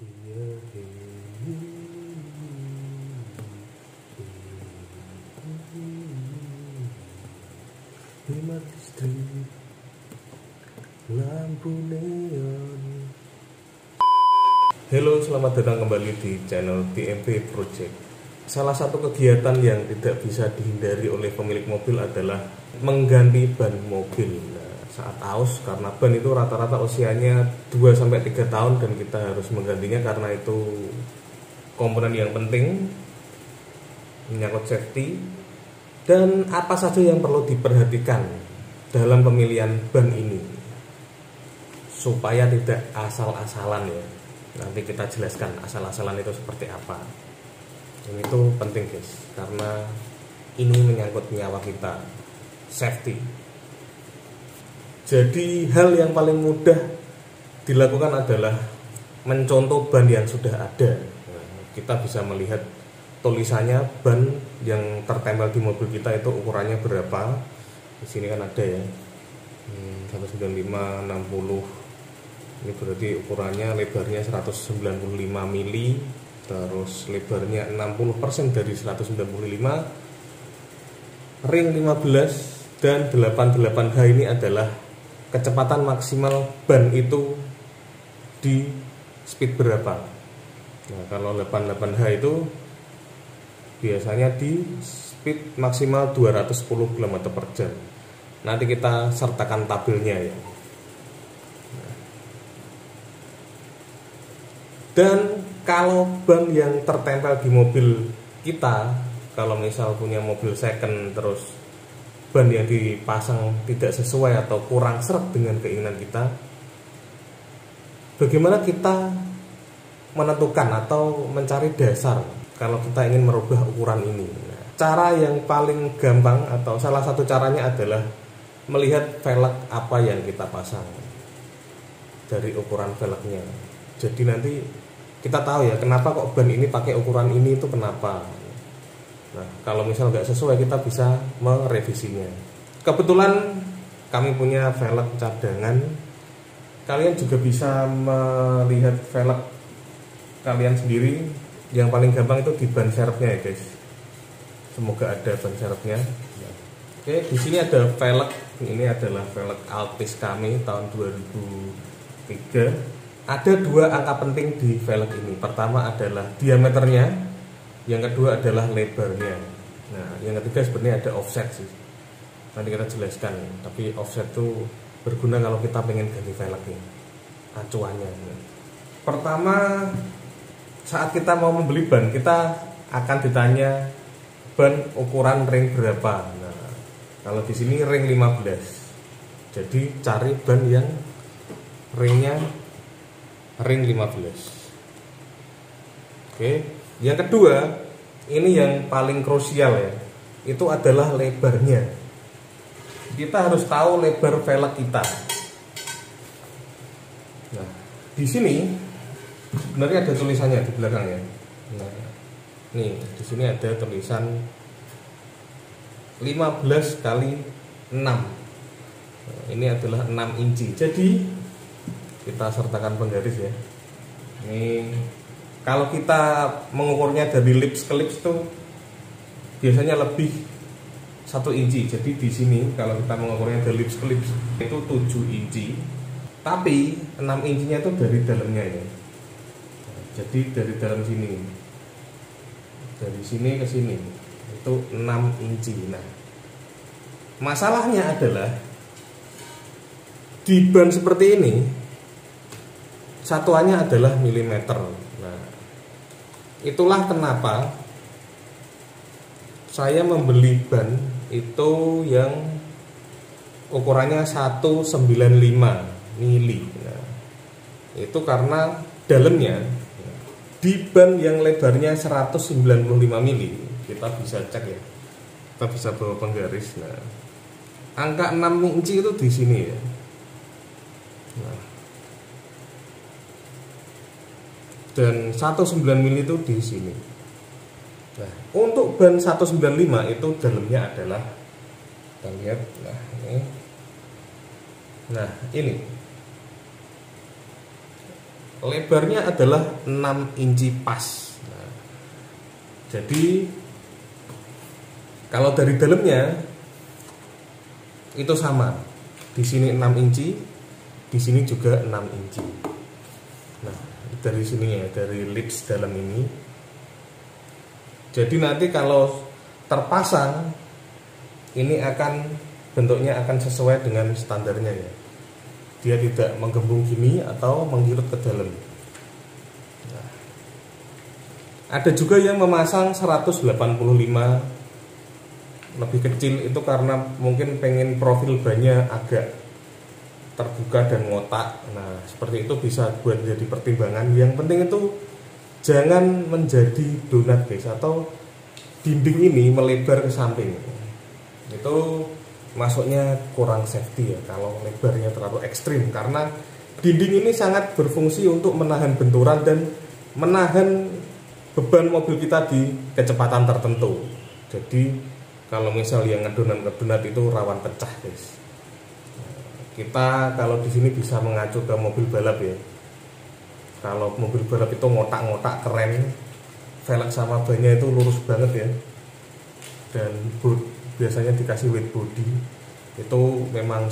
Hemat listrik, lampu neon. Halo, selamat datang kembali di channel DMP Project. Salah satu kegiatan yang tidak bisa dihindari oleh pemilik mobil adalah mengganti ban mobil. Nah, saat aus, karena ban itu rata-rata usianya 2-3 tahun dan kita harus menggantinya karena itu komponen yang penting, menyangkut safety. Dan apa saja yang perlu diperhatikan dalam pemilihan ban ini supaya tidak asal-asalan ya. Nanti kita jelaskan asal-asalan itu seperti apa. Ini tuh penting guys, karena ini menyangkut nyawa kita, safety. Jadi hal yang paling mudah dilakukan adalah mencontoh ban yang sudah ada. Nah, kita bisa melihat tulisannya ban yang tertempel di mobil kita itu ukurannya berapa. Di sini kan ada ya, 195, 60. Ini berarti ukurannya lebarnya 195 mili, terus lebarnya 60% dari 195, ring 15 dan 88H ini adalah kecepatan maksimal ban itu di speed berapa. Nah, kalau 88H itu biasanya di speed maksimal 210 km/jam. Nanti kita sertakan tabelnya ya. Dan kalau ban yang tertempel di mobil kita, kalau misal punya mobil second terus ban yang dipasang tidak sesuai atau kurang seret dengan keinginan kita, bagaimana kita menentukan atau mencari dasar kalau kita ingin merubah ukuran ini? Nah, cara yang paling gampang atau salah satu caranya adalah melihat velg apa yang kita pasang dari ukuran velgnya. Jadi nanti kita tahu ya kenapa kok ban ini pakai ukuran ini, itu kenapa. Nah, kalau misal nggak sesuai kita bisa merevisinya. Kebetulan kami punya velg cadangan. Kalian juga bisa melihat velg kalian sendiri. Yang paling gampang itu di ban serepnya ya guys. Semoga ada ban serepnya. Oke, di sini ada velg. Ini adalah velg Altis kami tahun 2003. Ada dua angka penting di velg ini. Pertama adalah diameternya, yang kedua adalah lebarnya. Nah, yang ketiga sebenarnya ada offset sih. Nanti kita jelaskan. Tapi offset itu berguna kalau kita pengen ganti velgnya, acuannya. Pertama, saat kita mau membeli ban, kita akan ditanya ban ukuran ring berapa. Nah, kalau di sini ring 15. Jadi cari ban yang ringnya ring 15. Oke, yang kedua, ini yang paling krusial ya, itu adalah lebarnya. Kita harus tahu lebar velg kita. Nah, di sini sebenarnya ada tulisannya di belakang ya. Nah, nih di sini ada tulisan 15 kali 6. Nah, ini adalah 6 inci. Jadi kita sertakan penggaris ya. Ini kalau kita mengukurnya dari lips ke lips tuh biasanya lebih 1 inci. Jadi di sini kalau kita mengukurnya dari lips ke lips itu 7 inci. Tapi 6 incinya itu dari dalamnya ya. Jadi dari dalam sini, dari sini ke sini itu 6 inci. Nah, masalahnya adalah di ban seperti ini satuannya adalah milimeter. Nah, itulah kenapa saya membeli ban itu yang ukurannya 195 mili. Nah, itu karena dalamnya di ban yang lebarnya 195 mili, kita bisa cek ya. Kita bisa bawa penggaris. Nah, angka 6 inci itu di sini ya. Nah, dan 19 mili itu di sini. Nah, untuk ban 195 itu dalamnya adalah, kita lihat, nah ini. Nah, ini lebarnya adalah 6 inci pas. Nah, jadi kalau dari dalamnya itu sama. Di sini 6 inci, di sini juga 6 inci. Nah, dari sini ya, dari lips dalam ini. Jadi nanti kalau terpasang ini akan bentuknya akan sesuai dengan standarnya ya. Dia tidak menggembung gini atau mengkirut ke dalam. Nah, ada juga yang memasang 185 lebih kecil, itu karena mungkin pengen profil bannya agak terbuka dan ngotak. Nah, seperti itu bisa buat jadi pertimbangan. Yang penting itu jangan menjadi donat guys, atau dinding ini melebar ke samping. Itu masuknya kurang safety ya kalau lebarnya terlalu ekstrim, karena dinding ini sangat berfungsi untuk menahan benturan dan menahan beban mobil kita di kecepatan tertentu. Jadi kalau misal yang ngedonat itu rawan pecah guys. Kita kalau di sini bisa mengacu ke mobil balap ya. Kalau mobil balap itu ngotak-ngotak keren, velg sama bannya itu lurus banget ya, dan biasanya dikasih wet body. Itu memang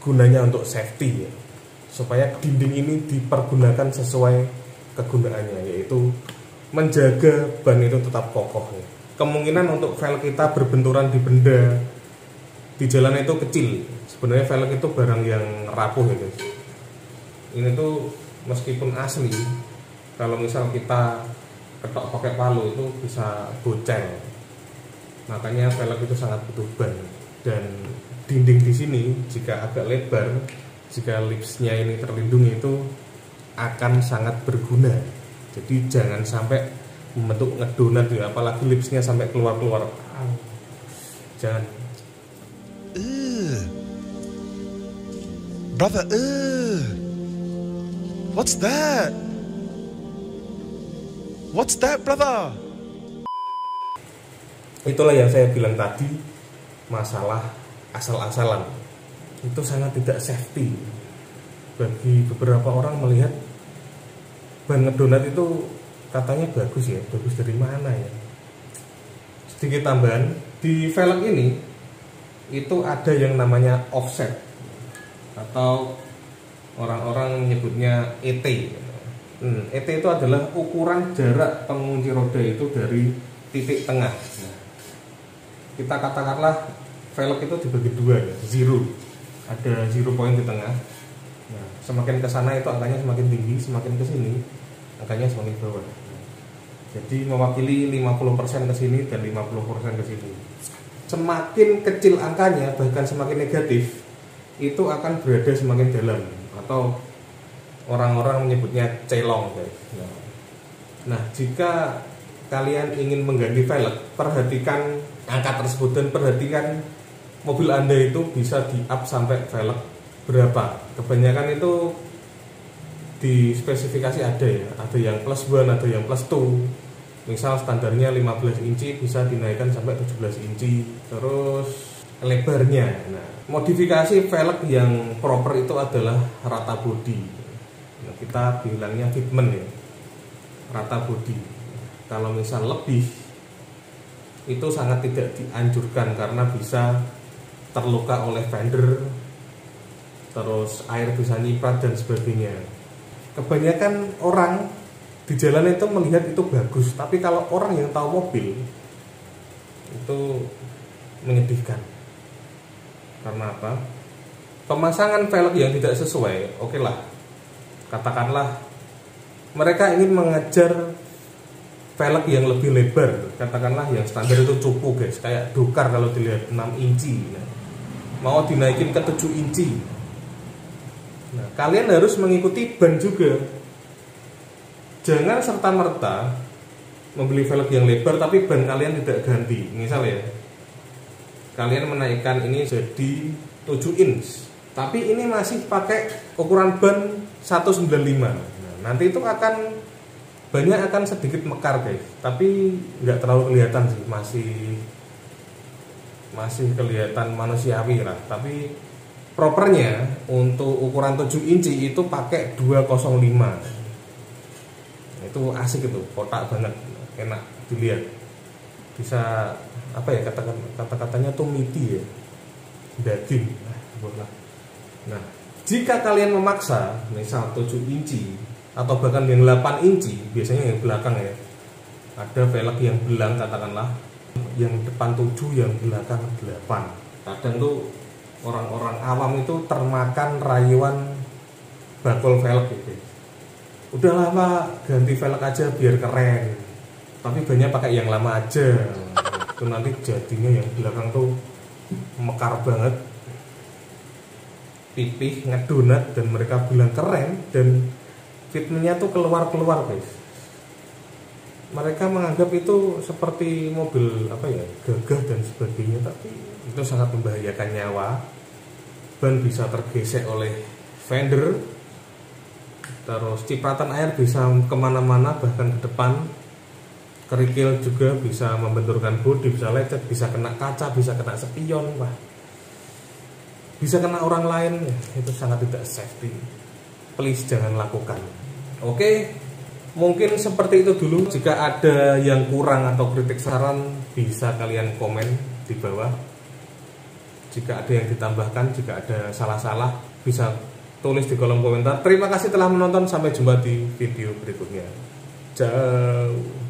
gunanya untuk safety ya, supaya dinding ini dipergunakan sesuai kegunaannya, yaitu menjaga ban itu tetap kokoh ya. Kemungkinan untuk velg kita berbenturan di benda di jalan itu kecil. Sebenarnya velg itu barang yang rapuh ya guys. Ini tuh meskipun asli, kalau misal kita ketok pakai palu itu bisa bocel. Makanya velg itu sangat butuh ban. Dan dinding di sini jika agak lebar, jika lipsnya ini terlindungi, itu akan sangat berguna. Jadi jangan sampai membentuk ngedonat ya, apalagi lipsnya sampai keluar-keluar. Jangan. Brother, what's that? What's that, brother? Itulah yang saya bilang tadi, masalah asal-asalan itu sangat tidak safety. Bagi beberapa orang melihat ban ngedonat itu katanya bagus ya, bagus dari mana ya? Sedikit tambahan, di velg ini itu ada yang namanya offset, atau orang-orang menyebutnya ET. ET itu adalah ukuran jarak pengunci roda itu dari titik tengah. Kita katakanlah velg itu dibagi dua ya, zero. Ada 0 point di tengah. Nah, semakin ke sana itu angkanya semakin tinggi, semakin ke sini angkanya semakin bawah. Jadi mewakili 50% ke sini dan 50% ke sini. Semakin kecil angkanya, bahkan semakin negatif, itu akan berada semakin dalam, atau orang-orang menyebutnya celong guys. Nah, jika kalian ingin mengganti velg, perhatikan angka tersebut dan perhatikan mobil Anda itu bisa di-up sampai velg berapa. Kebanyakan itu di spesifikasi ada ya, ada yang +1, ada yang +2. Misal standarnya 15 inci bisa dinaikkan sampai 17 inci. Terus lebarnya. Nah, modifikasi velg yang proper itu adalah rata body. Nah, kita bilangnya fitment ya, rata body. Kalau misal lebih, itu sangat tidak dianjurkan karena bisa terluka oleh fender, terus air bisa nyiprat dan sebagainya. Kebanyakan orang di jalan itu melihat itu bagus, tapi kalau orang yang tahu mobil itu menyedihkan. Karena apa? Pemasangan velg yang tidak sesuai, oke lah. Katakanlah mereka ingin mengejar velg yang lebih lebar, katakanlah yang standar itu cupu guys, kayak Dokar kalau dilihat 6 inci, mau dinaikin ke 7 inci. Nah, kalian harus mengikuti ban juga. Jangan serta-merta membeli velg yang lebar tapi ban kalian tidak ganti. Misal ya, kalian menaikkan ini jadi 7 inch, tapi ini masih pakai ukuran ban 195. Nah, nanti itu akan banyak akan sedikit mekar guys, tapi nggak terlalu kelihatan sih, masih kelihatan manusiawi lah. Tapi propernya untuk ukuran 7 inci itu pakai 205. Itu asik, itu kotak banget, enak dilihat. Bisa apa ya, kata-katanya tuh meaty ya, daging. Nah, jika kalian memaksa misal 7 inci atau bahkan yang 8 inci, biasanya yang belakang ya, ada velg yang belang katakanlah, yang depan 7, yang belakang 8. Kadang tuh orang-orang awam itu termakan rayuan bakul velg gitu. Udahlah Pak, ganti velg aja biar keren, tapi banyak pakai yang lama aja. Itu nanti jadinya yang belakang tuh mekar banget, pipih, ngedonat, dan mereka bilang keren, dan fitmentnya tuh keluar guys. Mereka menganggap itu seperti mobil apa ya, gagah dan sebagainya, tapi itu sangat membahayakan nyawa. Ban bisa tergesek oleh fender, terus cipratan air bisa kemana-mana, bahkan ke depan. Kerikil juga bisa membenturkan bodi, bisa lecet, bisa kena kaca, bisa kena spion, wah, bisa kena orang lain. Itu sangat tidak safety. Please jangan lakukan. Oke, mungkin seperti itu dulu. Jika ada yang kurang atau kritik saran, bisa kalian komen di bawah. Jika ada yang ditambahkan, jika ada salah-salah, bisa tulis di kolom komentar. Terima kasih telah menonton, sampai jumpa di video berikutnya. Ciao.